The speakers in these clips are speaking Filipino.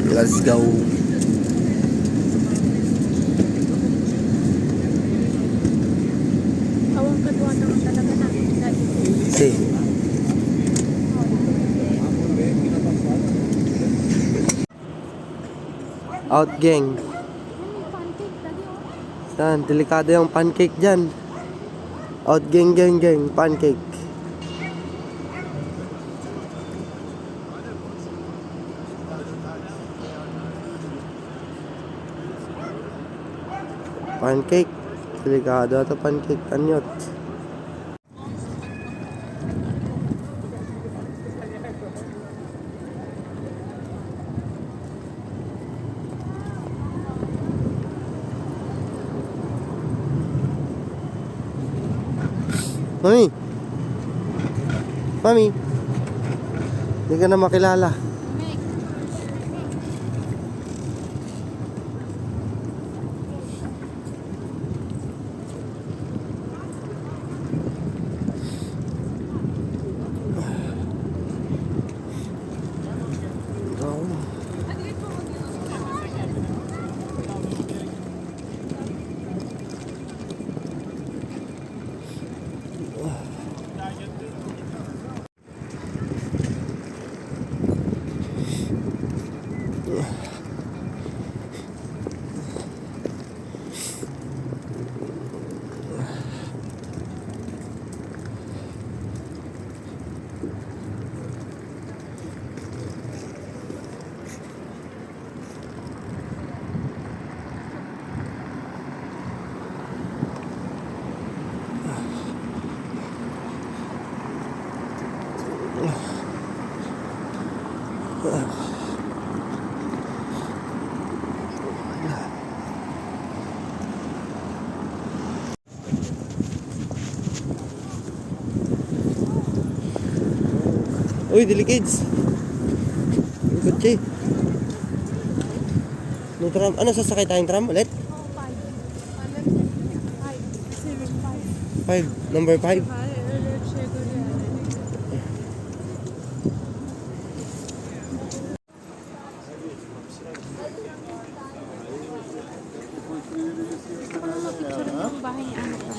Let's go. Awang kadwa naman talaga na. Si. Out gang. Saan? Delikado yung pancake dyan. Out gang gang gang. Pancake. Pancake. Delikado ito pancake. Anyot. Mami. Mami. Hindi ka na makilala. Uy, dili kids. Kutsi. No tram. Ano sasakay tayong tram ulit? 5. Number 5. Bahay ni anak ko.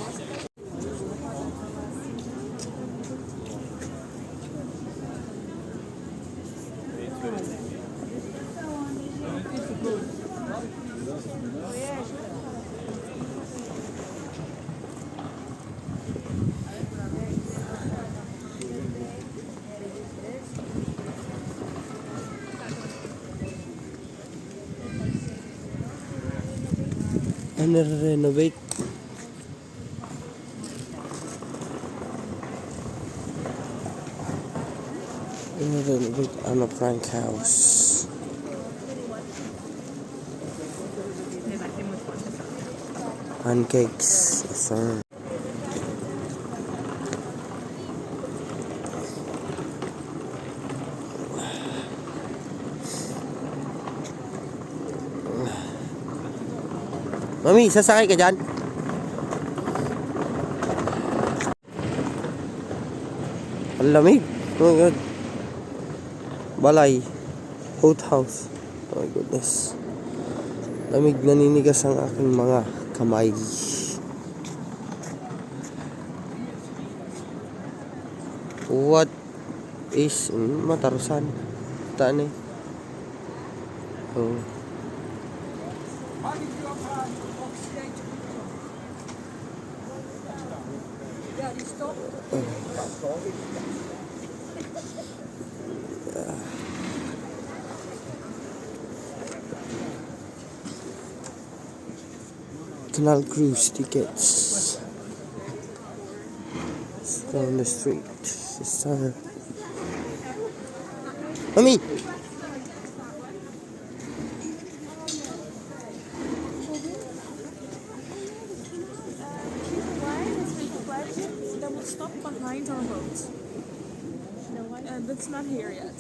Renovate. Renovate Anna Frank house. Pancakes, yes, sir. Mami, sasakay ka dyan? Ang lamig. Oh my God. Balay. Oat house. Oh my goodness. Lamig, naninigas ang aking mga kamay. What is matarusan? Taan eh. Oh. Canal cruise tickets. It's down the street. Sister. Mami! That will stop behind our boat. That's not here yet.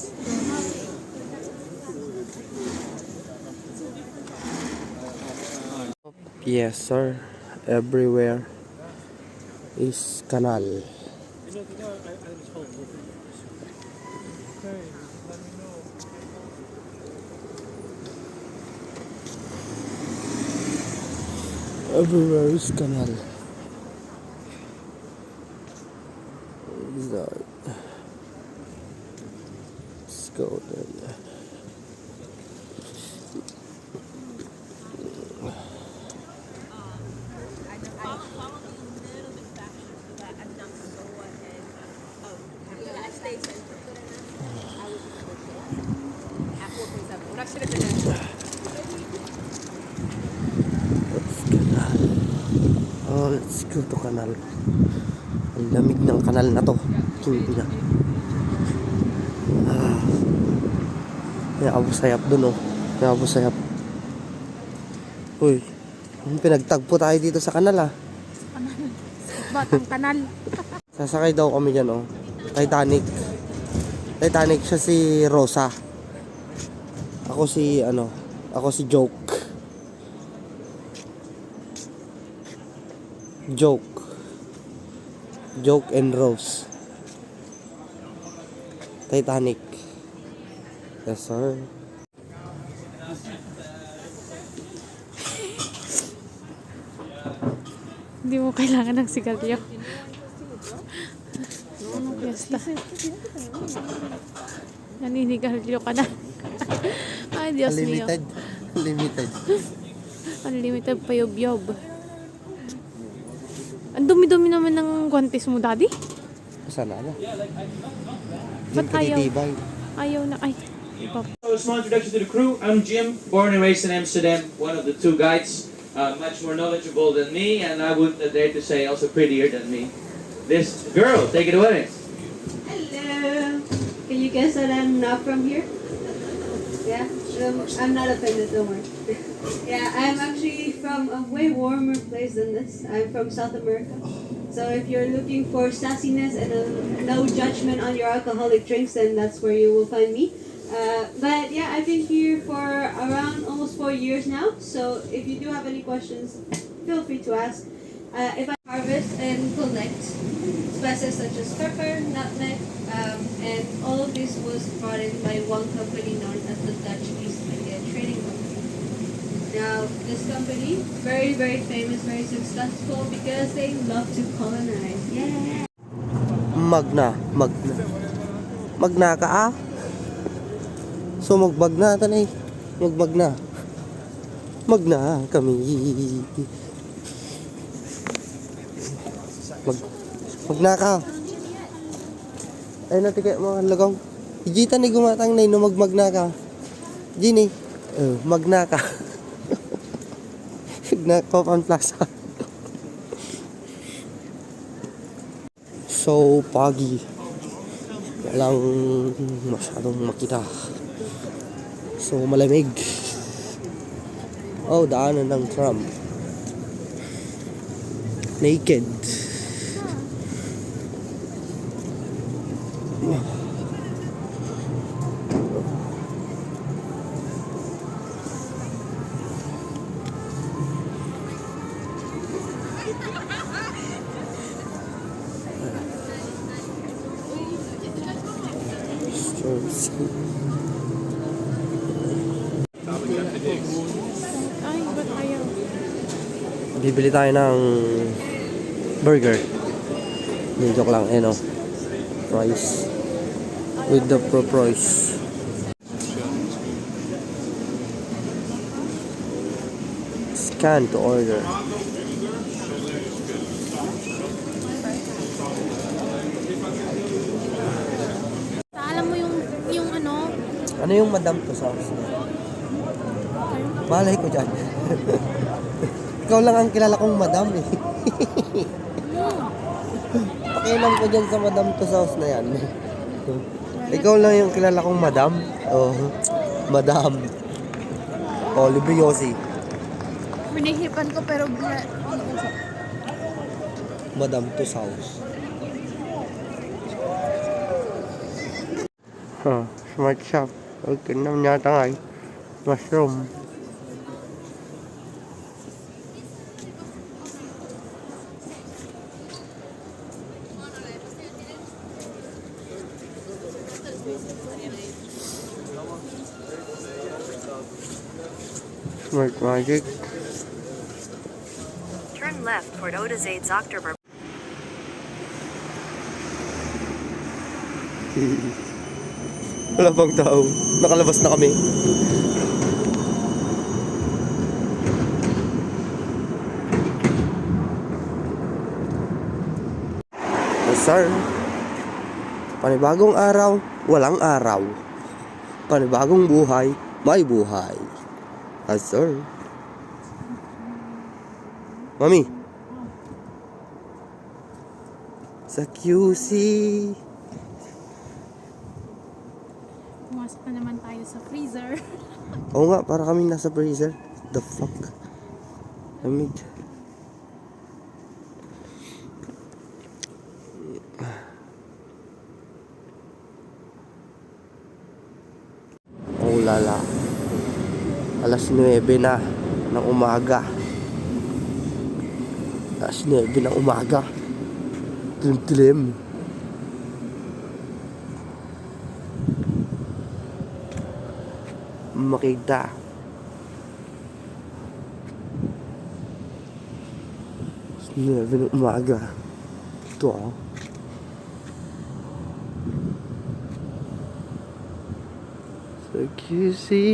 Yes, sir. Everywhere is canal. Everywhere's canal. Exactly. Let's go then. Let's canal. Oh, let's go to canal. Ang lamig ng kanal na to. Hindi na. May abusayap dun, oh. May abusayap. Uy, pinagtagpo tayo dito sa kanal, ah. Batang kanal. Sasakay daw kami dyan, oh. Titanic. Titanic siya si Rosa. Ako si, ako si Joke. Joke and Rose. Titanic. Yes, sir. Hindi mo kailangan ng sigarilyo. Yes, naninigarilyo ka na. Ay, Diyos mio. Limited. Unlimited payob-yob. Ang dumi-dumi naman ng guantes mo, Daddy. Sana na. Ba't ayaw? Titibay. Ayaw na. Ay. So a small introduction to the crew. I'm Jim, born and raised in Amsterdam, one of the two guides, much more knowledgeable than me, and I would dare to say also prettier than me. This girl, take it away. Hello. Can you guess that I'm not from here? Yeah, I'm not offended, don't worry. Yeah, I'm actually from a way warmer place than this. I'm from South America. So if you're looking for sassiness and no judgment on your alcoholic drinks, then that's where you will find me. But yeah, I've been here for around almost 4 years now. So if you do have any questions, feel free to ask. If I harvest and collect spices such as pepper, nutmeg, and all of this was brought in by one company known as the Dutch East India Trading Company. Now, this company, very, very famous, very successful because they love to colonize. Yeah! Magna ka, ah. So magbagna tanay. Magna kami. Magna ka. Ay natin kayo mga lagaw. Ijita ni gumatang na no magmagna ka. Gini. Magna ka. Magna ka pan plaza. So pagi. Walang masyadong makita. So malamig. Oh, daanan ng tram. Naked. Ay, ba't ayaw? Bibili tayo ng burger. Hindi, joke lang. Ayan o. Rice. With the price. Scan to order. Alam mo yung ano? Ano yung madam to sa house? Malay ko dyan. Ikaw lang ang kilala kong madam eh. Pakialam ko dyan sa madam to sa house na yan. Ikaw lang yung kilala kong madam. Oh, madam. Oh, Libriosi. Pinahipan ko pero Madam to house. Smart shop. Okay, nam nyata nga eh. Mushroom. Smart Magic. Turn left toward Odazade's Oktober. Wala pang tao. Nakalabas na kami. Yes, sir. Panibagong araw, walang araw. Panibagong buhay, may buhay. Yes, sir. Mami. Sa QC. Pumasok na naman tayo sa freezer. Oo nga, para kaming nasa freezer. The fuck? Lamig. Oh lala. Alas 9 na ng umaga. Alas 9 ng umaga. Dilim-dilim. Makita. Alas 9 ng umaga. Ito ah. So cutesy.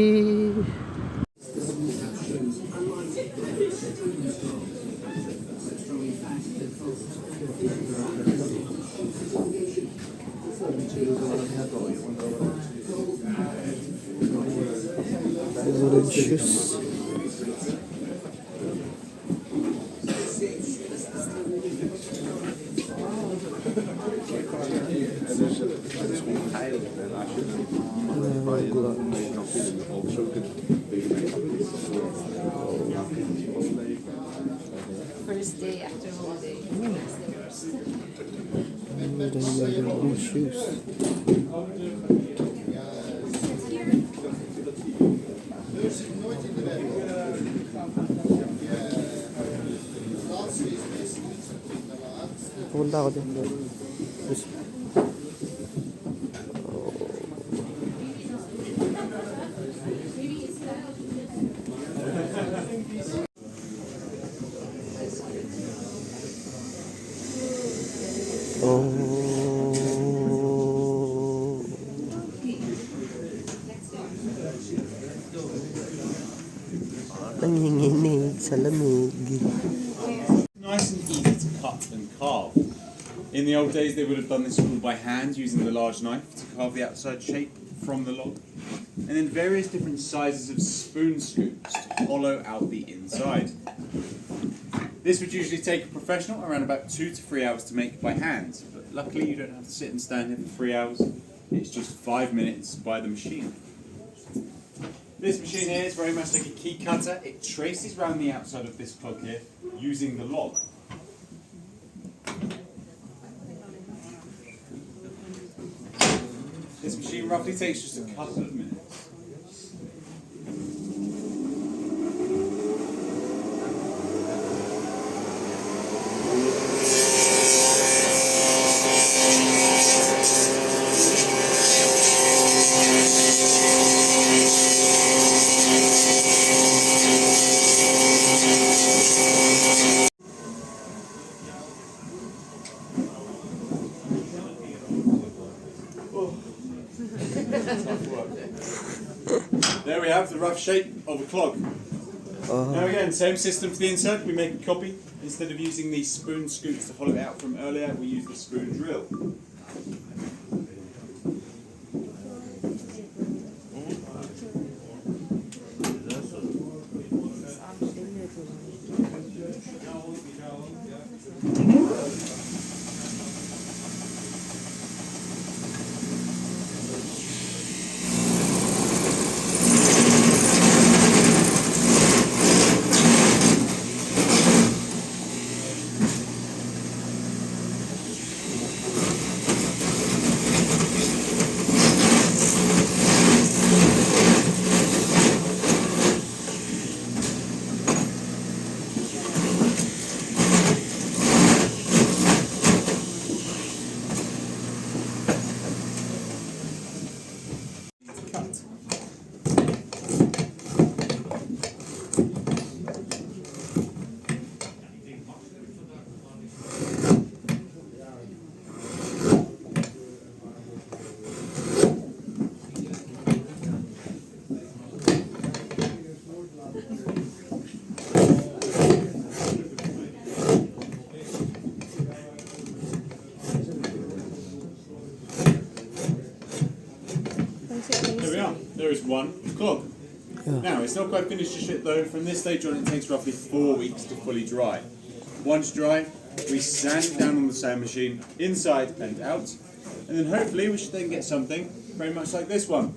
Favorite shoes. First day after holiday. Shoes. Pupunta ako din. Nanginginig sa lamig. Nice and easy to cut and carve. In the old days, they would have done this all by hand using the large knife to carve the outside shape from the log, and then various different sizes of spoon scoops to hollow out the inside. This would usually take a professional around about 2 to 3 hours to make by hand, but luckily you don't have to sit and stand here for 3 hours. It's just 5 minutes by the machine. This machine here is very much like a key cutter. It traces around the outside of this plug here using the log. This machine roughly takes just a couple of minutes. There we have the rough shape of a clog. Now again, same system for the insert. We make a copy. Instead of using these spoon scoops to hollow it out from earlier, we use the spoon drill. is one clog. Now, it's not quite finished just yet though. From this stage on, it takes roughly 4 weeks to fully dry. Once dry, we sand it down on the sand machine, inside and out, and then hopefully we should then get something very much like this one.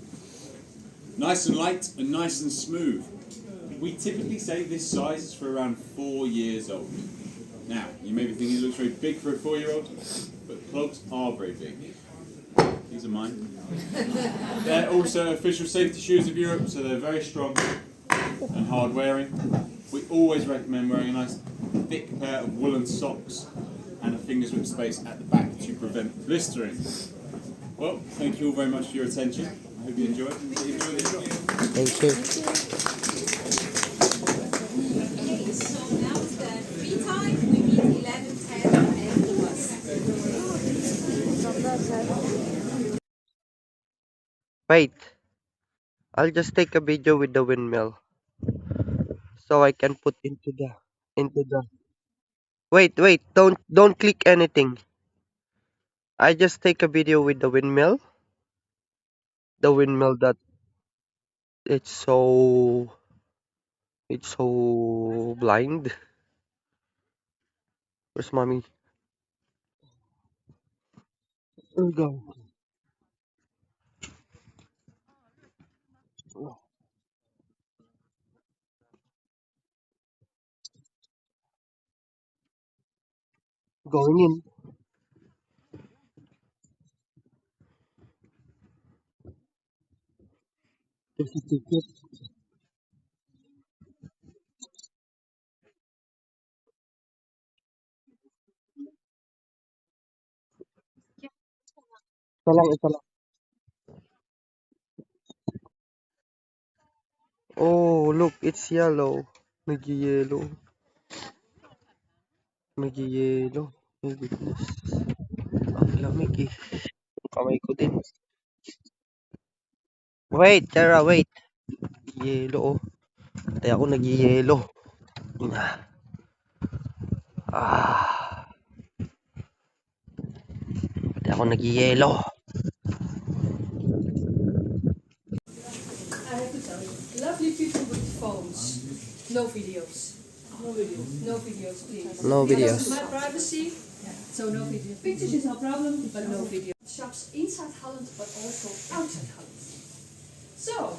Nice and light and nice and smooth. We typically say this size is for around 4 years old. Now, you may be thinking it looks very big for a 4-year-old, but clogs are very big. These are mine. They're also official safety shoes of Europe, so they're very strong and hard wearing. We always recommend wearing a nice thick pair of woolen socks and a fingers width space at the back to prevent blistering. Well, thank you all very much for your attention. I hope you enjoyed. Thank you. Okay, so now it's the free time. We meet 11:10 and the bus. Wait. I'll just take a video with the windmill. So I can put into the wait, don't click anything. I just take a video with the windmill. The windmill that it's so blind. Where's mommy? Here we go. Going in. There's a ticket. Isa lang. Oh, look, it's yellow. Nag-yellow. Nag-yellow. My goodness. Ang lamig eh. Kamay ko din. Wait, Tara, wait. Yellow oh. Kaya ako nag-yellow. Ah. Kaya ako nag-yellow. I have to tell you, lovely people with phones. No videos. No videos. No videos, please. No videos. This is my privacy, so no video. Pictures is no problem, but no video. Shops inside Holland, but also outside Holland. So,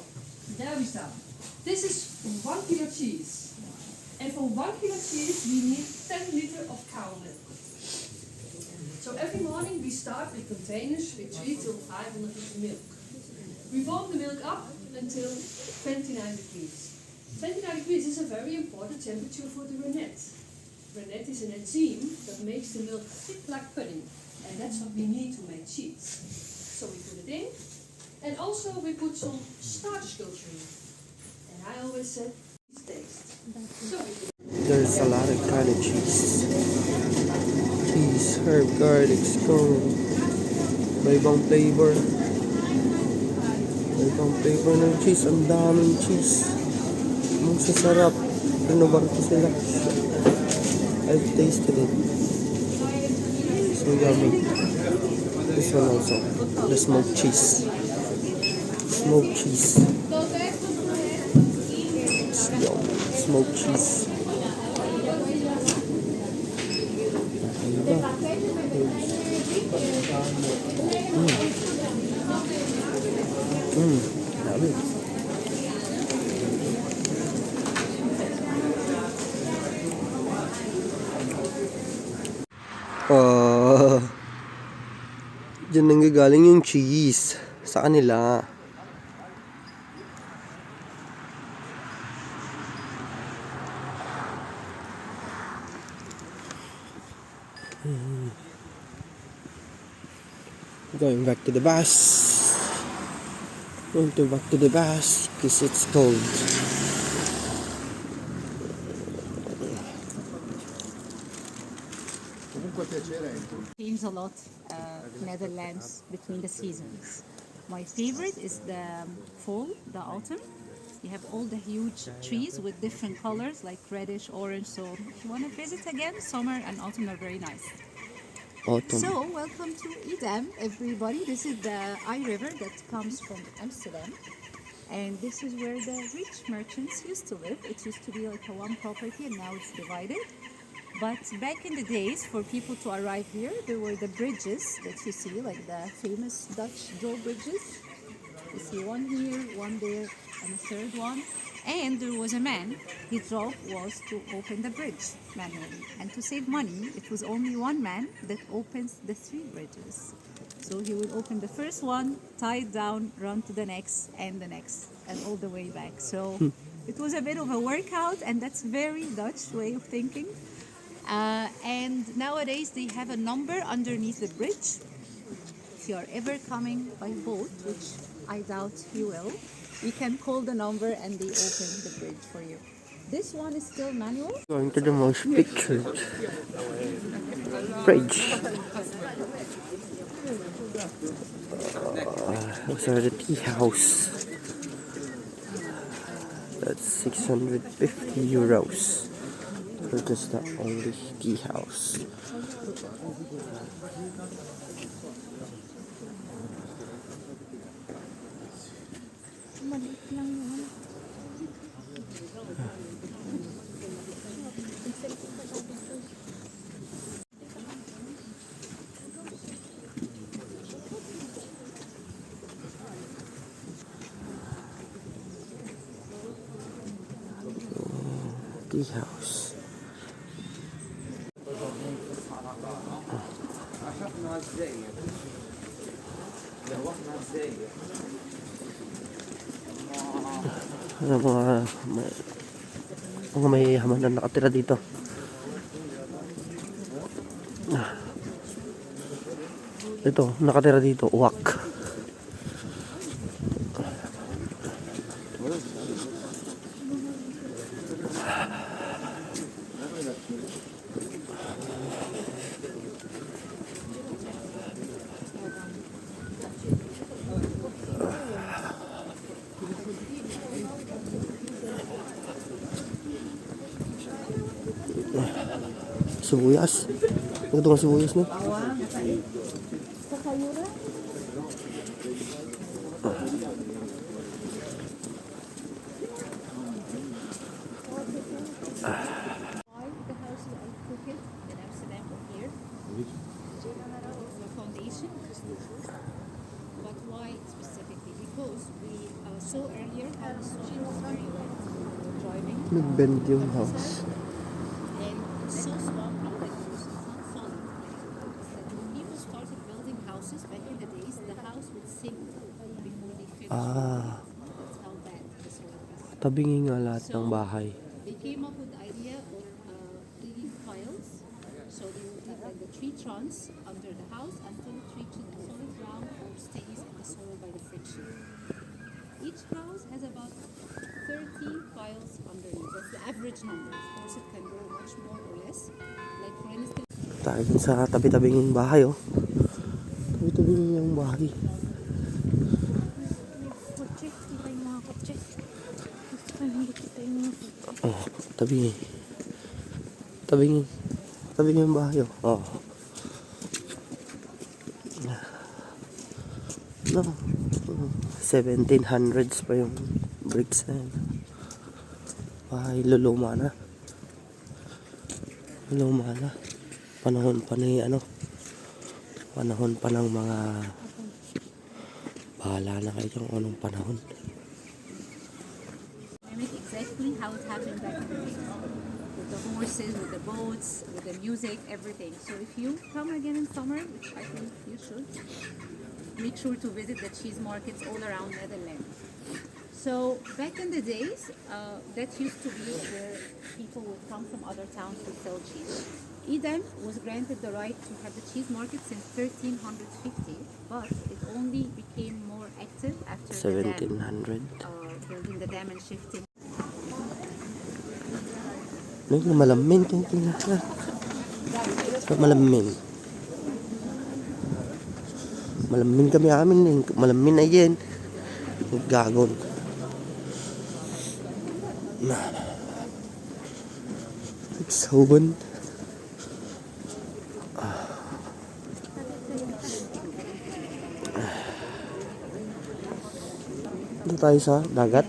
there we start. This is 1 kilo cheese. And for 1 kilo cheese, we need 10 liters of cow milk. So every morning we start with containers with 3 to 500 liters milk. We warm the milk up until 29 degrees. 29 degrees is a very important temperature for the rennet. Rennet is an enzyme that makes the milk thick like pudding, and that's what we need to make cheese. So we put it in, and also we put some starch culture in. And I always said, it's taste. So we put There's a lot of kind of cheese. Cheese, herb, garlic, scone. May ibang flavor. May ibang flavor ng cheese. Ang daming cheese. Ang sasarap. Renovar ko sila. I've tasted it. So yummy. This one also. The smoked cheese. Smoked cheese. Yum. Smoked cheese. Dami. Diyan nanggagaling yung cheese sa kanila. Going back to the bus. Going to back to the bus because it's cold. Change a lot, Netherlands between the seasons. My favorite is the fall, the autumn. You have all the huge trees with different colors like reddish, orange. So if you want to visit again, summer and autumn are very nice. Autumn. So welcome to Edam, everybody. This is the Eye River that comes from Amsterdam. And this is where the rich merchants used to live. It used to be like a one property and now it's divided. But back in the days, for people to arrive here, there were the bridges that you see, like the famous Dutch drawbridges. You see one here, one there, and a third one. And there was a man, his job was to open the bridge manually. And to save money, it was only one man that opens the 3 bridges. So he would open the first one, tie it down, run to the next, and all the way back. So it was a bit of a workout, and that's very Dutch way of thinking. And nowadays they have a number underneath the bridge. If you are ever coming by boat, which I doubt you will, you can call the number and they open the bridge for you. This one is still manual. Going to the most pictured bridge. Those are the tea house. That's 650 euros. So that's the only tea house. Tea house. Mga mayayaman na nakatira dito. Ito, nakatira dito, uwak. Sibuyas. Ito nga sibuyas no? The houses I took it in Amsterdam or here. The foundation. But why specifically? Because we saw earlier how the soil was very wet when we were driving. Nag-bend yung house. And it's so swampy that it's not solid. That when people started building houses back in the days, the house would sink before they finished. That's how bad the soil was. Tabingi nga lahat ng bahay. They came up with the idea of digging piles. So they would dig like the tree trunks under the house until it reaches the solid ground or stays in the soil by the friction. Each house has about 30 piles underneath. That's the average number. Of course, it can go much more or less. Like for instance, Tayo dun sa tabi-tabing bahay oh. Tabi-tabing yung bahay. kotse, kita yung mga kotse. Gusto ko hindi kita yung mga kotse. Oh, tabi. Tabi yung bahay oh. No. 1700s pa yung bricks na yun. Bahay luluma na. Luma na. Panahon pa ni panahon pa ng mga bahala na kayo kung anong panahon. Mimic exactly how it happened back in the day. With the horses, with the boats, with the music, everything. So if you come again in summer, which I think you should, make sure to visit the cheese markets all around Netherlands. So back in the days, that used to be where people would come from other towns to sell cheese. Edam was granted the right to have the cheese market since 1350, but it only became more active after the dam, 1700. building the dam and shifting. Ano malamin tingnan na. Malamin. Malamin kami amin, malamin na yan. Gagon. Sauban. tayo sa dagat.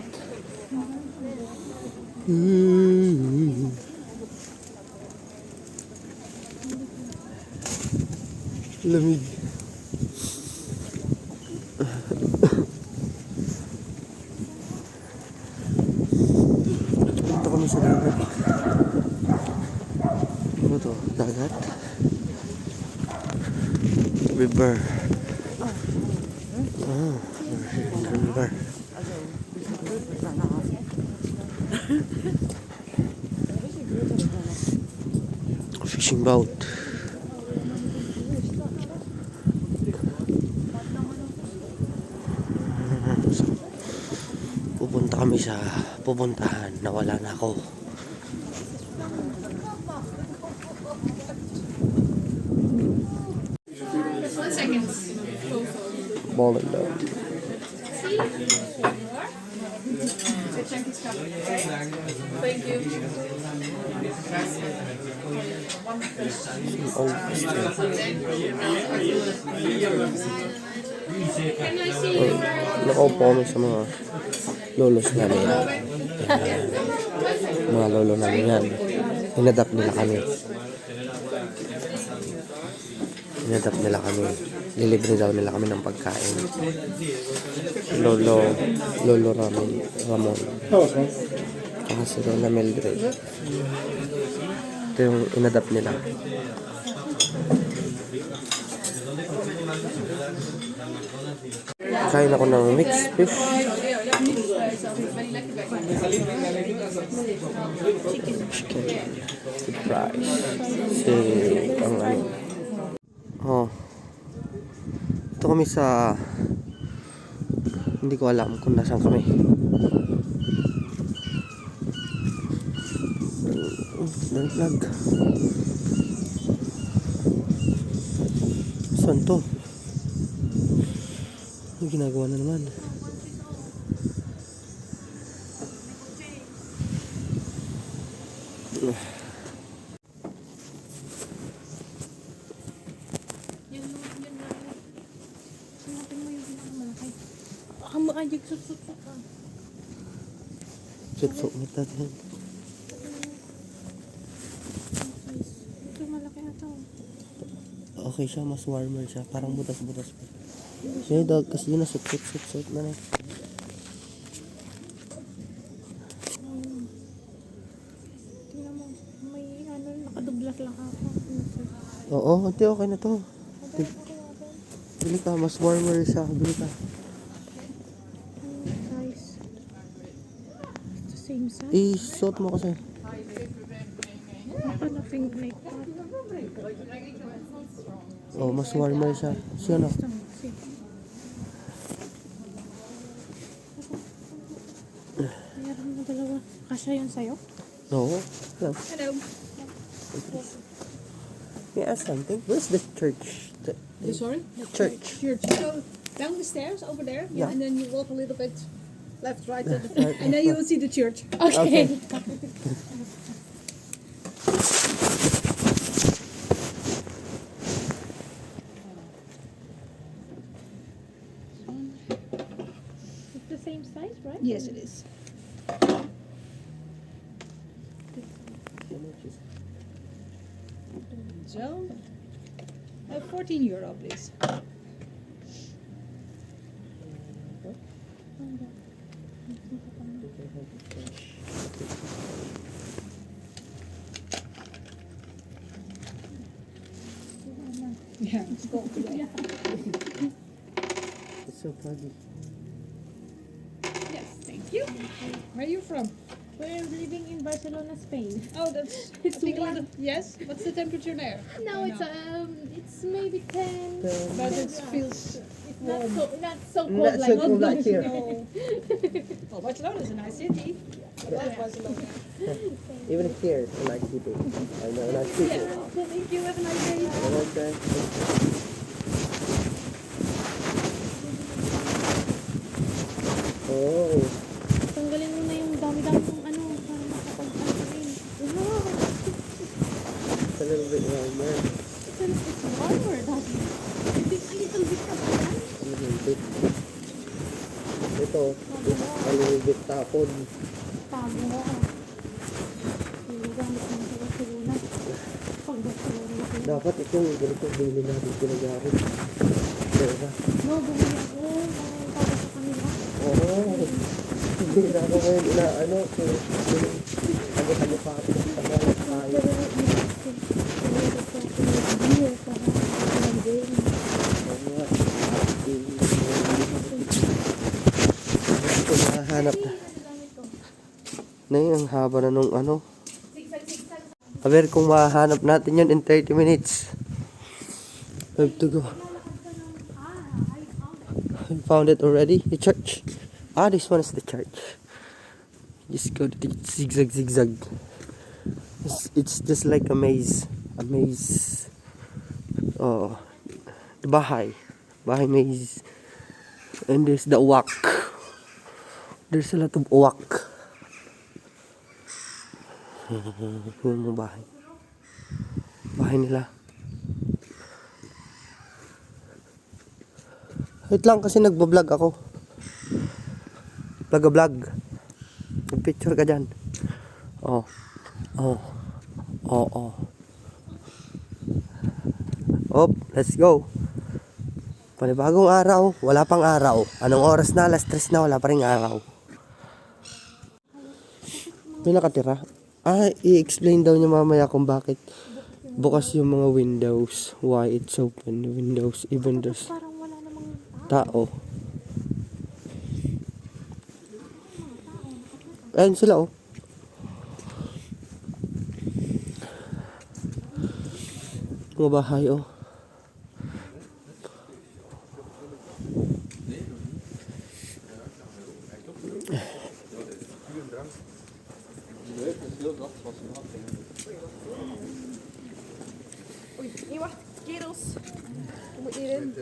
Lamig. Punta kami sa dagat. Ano to? Dagat? River. River. Fishing boat. Pupunta kami sa pupuntahan na wala na ako. Ball and down. Nakaupo kami sa mga lolos namin. Mga lolo namin yan. Inadapt nila kami. Lilibre daw nila kami ng pagkain. Lolo Ramon. Saka si Lola Mildred. Ito yung inadapt nila. Kain ako ng mixed fish. Chicken. Surprise. Ang ano. Oh. Ito kami sa... Hindi ko alam kung nasaan kami. Vlog. Saan to? Ano ginagawa na naman? Sutsuk mo tayo. Ito malaki na to. Okay siya, mas warmer siya. Parang butas-butas pa. Kasi dog, kasi yun na sutsuk na na. Tingnan mo, may ano, nakadublas lang ako. Oo, hindi okay na to. Bili ka, mas warmer siya. Bili ka. Size. It's the same size. Isuot mo kasi. Baka na pink like that. Oh, mas warmer siya. Siya na. Meron na dalawa. Kasya yun sa'yo? No. No. Hello. May I ask something? Where's the church? Sorry? Church. So down the stairs over there, Yeah. and then you walk a little bit left, right, Right. and then you will see the church. Okay. It's the same size, right? Yes, it is. So, €14, please. Yeah, it's cold today. It's so funny. Yes, thank you. Where are you from? We're living in Barcelona, Spain. Oh, that's It's a big warm. little. Yes. What's the temperature there? No, it's maybe 10. But it feels. It's not so cold Not like so cold like here. No. Well, Barcelona is a nice city. I love Barcelona. Even here, I like people. I know, I like people. Thank you. Have a nice day. Okay. Oh, Tanggalin mo na yung dami-dami ng ano para makapag-ano. Wow! it's a little bit warmer. It's warmer, Daddy. It's a little bit ka pa yan. Ito, ano, a little bit tapon. Tago mo ako. Gamit mo sa kuluna. Pagbakuluna ko. Dapat itong ganito bilhin natin pinagamit. Pera. No, bumili ako. Para sa kanila. Oo. Hindi na ako ngayon inaano. Tago-tago pa ako ng tagal. Pero beer para sa game. Ito mahanap na. Ang haba na nung ano. A ver kung mahanap natin yun in 30 minutes. I have to go. I found it already. The church. Ah, this one is the church. Just go to the zigzag zigzag. It's just like a maze. A maze. Oh. The bahay. Bahay maze. And there's the uwak. There's a lot of uwak. Yung bahay. Bahay nila. Wait lang kasi nagbablog ako. Vlog. Mag-picture ka dyan. Oh. Op, let's go. Panibagong araw, wala pang araw. Anong oras na? Alas 3 na, wala pa rin araw. May nakatira. I-explain daw niya mamaya kung bakit bukas yung mga windows. Why it's open, the windows, even there's Parang wala namang tao. Ayun sila oh. Mga bahay oh. Uy, wacht, kerels. Je moet hierin.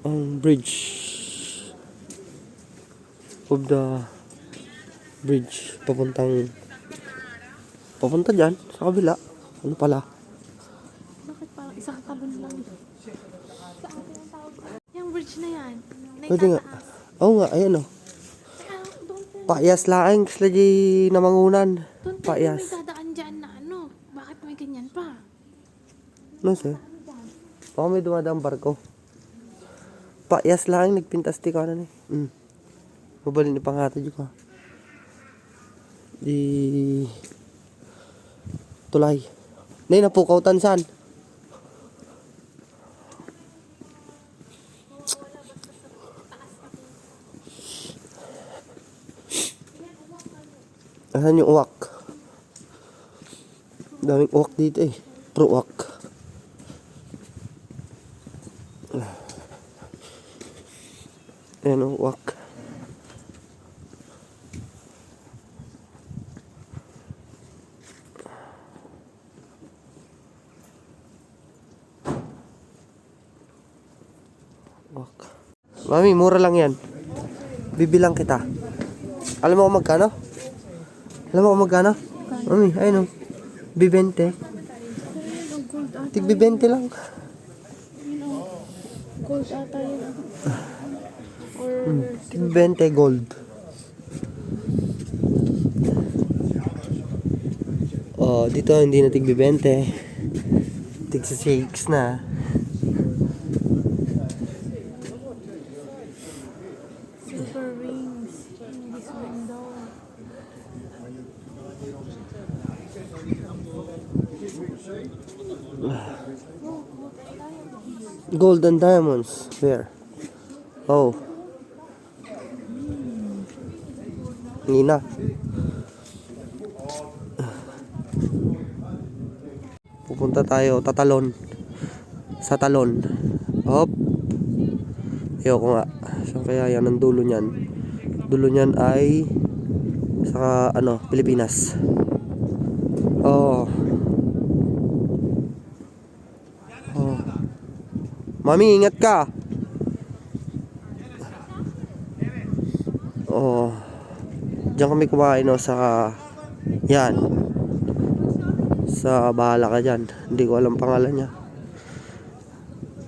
Ang bridge of the bridge papunta dyan sa kabila. Ano pala? Bakit parang isang talon lang? Sa atin ang tawag ko. Yung bridge na yan. Na Pwede nga. itataas. Oo nga, ayan oh. Doon Paayas laang sila di namangunan. may Paayas. dadaan dyan na ano. Bakit may ganyan pa? No sir. Baka may dumadaang barko. Paayas laang nagpintas ti ka na eh. Mabalin ni pangata dyan ka. Di tulay. Nay napukaw tansan. Asan yung uwak? Daming uwak dito eh. Pro uwak. Ayan ang uwak. Uwak. Mami, mura lang yan. Bibilang kita. Alam mo kung magkano? Mami, ayun o. B20. Tig B20 lang. Gold ata yun. Tig 20 gold. Oh, dito hindi na tig B20. Tig 6 na. Silver rings in this window. Gold and diamonds. Where? Oh. Hindi na. Pupunta tayo tatalon. Sa talon. Hop. Ayoko nga. So kaya yan ang dulo niyan. Dulo niyan ay sa ano, Pilipinas. Oh. Oh. Mami, ingat ka. Oh. Diyan kami kumain no, sa Yan. Sa bahala ka dyan. Hindi ko alam pangalan niya.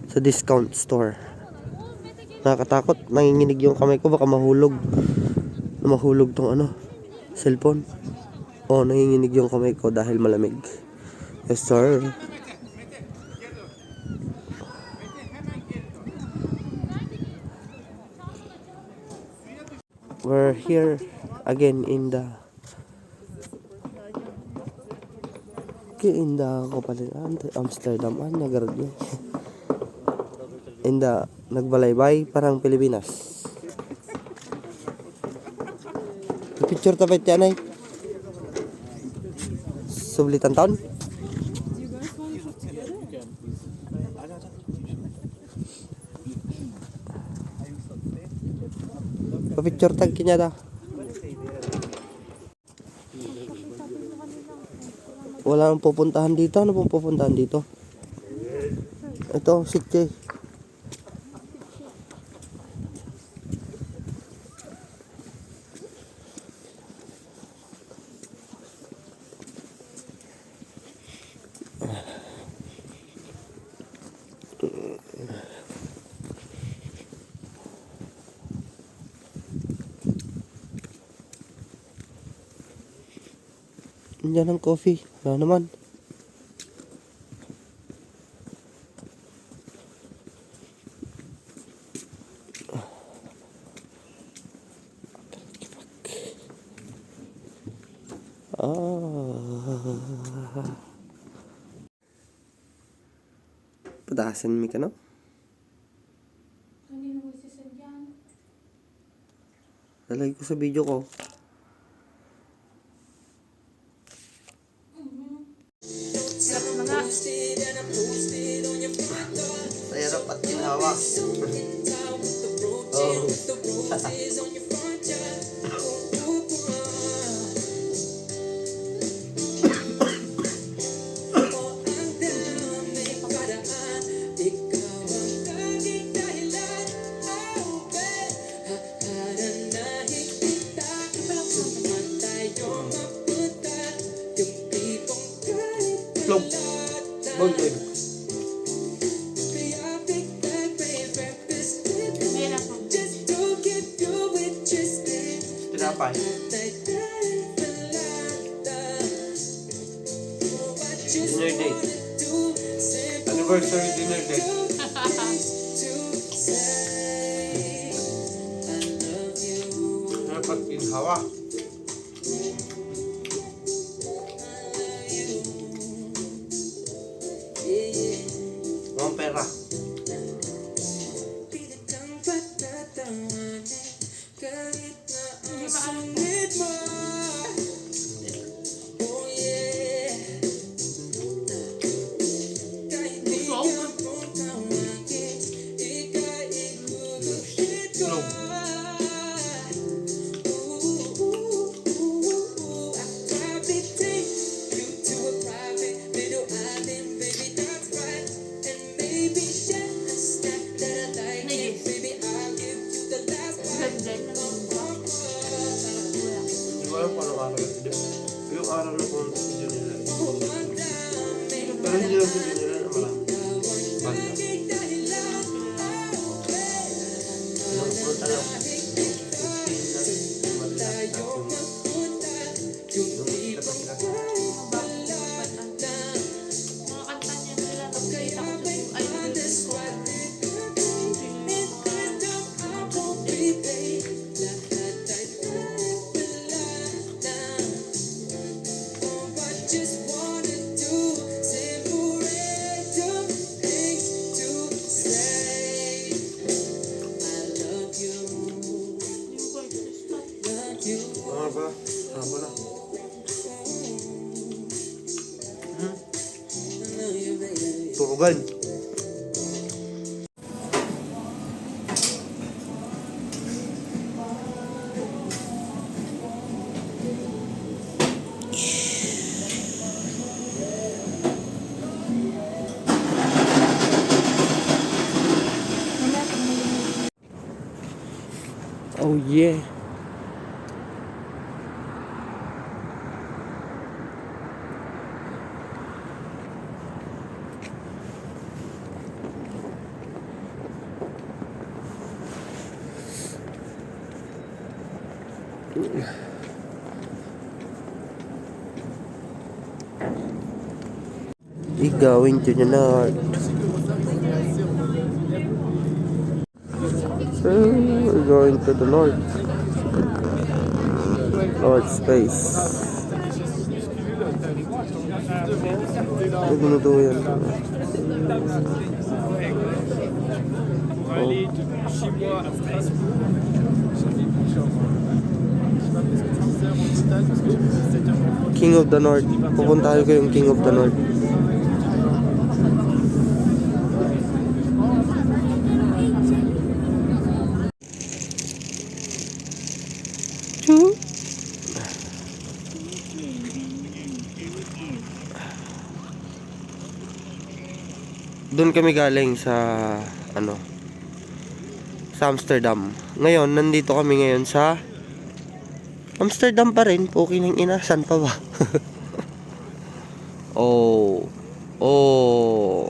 Sa discount store. Nakakatakot. Nanginginig yung kamay ko. Baka mahulog. Mahulog tong cellphone. Nanginginig yung kamay ko dahil malamig. Yes, sir. We're here again in the Amsterdam. Nagarad in the nagbalaybay parang Pilipinas. Picture tapit yan ay sublitan taon. Picture tag kinya da. Wala nang pupuntahan dito. Ano pong pupuntahan dito? Ito, Sitche. Diyan ang coffee. Wala naman. Patasin mi ka no? Kanino mo isisend yan? Lalagay ko sa video ko. Saya dapat ginawa. Plop. Bonjour. Tinapay. Dinner date. Anniversary dinner date. Dapat ginhawa. Mga pera. Yung araw na po video nila. Pero hindi lang video nila na marami. Banda. Punta lang. Apa? Apa lah? Turugan. Oh yeah. We going to the north. We're going to the north. North space. Ano ginagawa yan? King of the North. Pupunta ko yung King of the North. Doon kami galing sa ano, sa Amsterdam. Ngayon, nandito kami ngayon sa Amsterdam pa rin. Okay ng ina, saan pa ba? Oh. Oh.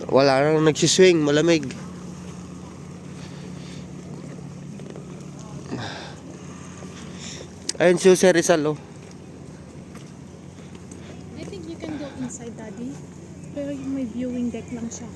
Wala nang nagsiswing, malamig. Ayun si Jose Rizal, oh. I think you can go inside, Daddy. Pero yung may viewing deck lang siya.